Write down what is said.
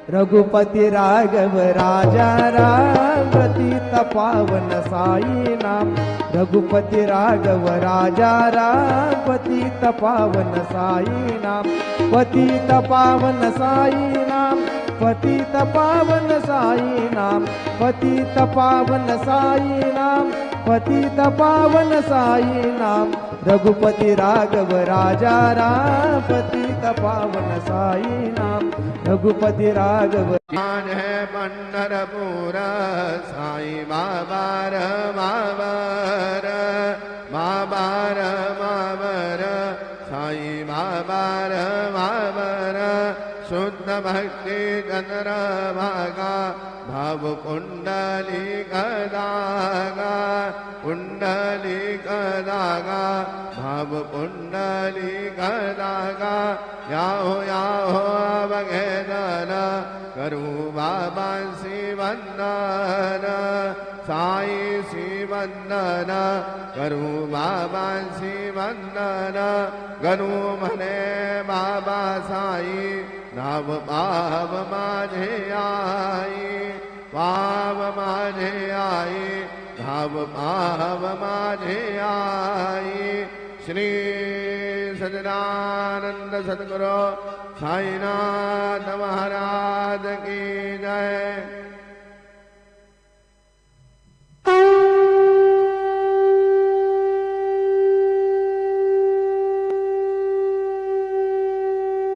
रघुपति राघव राजा राम पतित पावन साई नाम। रघुपति राघव राजा राम पतित पावन साई नाम। पतित पावन साई नाम। पतित पावन साई नाम। पतित पावन साई नाम। पतित पावन साई नाम। रघुपति राघव राजा राम पतित पावन साई नाम। रघुपति राघव है पंढरपुर साई बाबार बाबर बाबार बाबर साई बाबार बाबर शुद्ध भक्ति चंद्र भागा भाव कुंडली कदागा कुंडली कदागा भाव कुंडली कदागा याहो अवघेदन करू बाबा वंदन साई वंदन करू बाबा वंदन गरू मने बाबा साई नाव पाव माझे आई पाव माझे आई भाव पाव माझे आई। श्री सच्चिदानंद सद्गुरु साईनाथ महाराज की जय।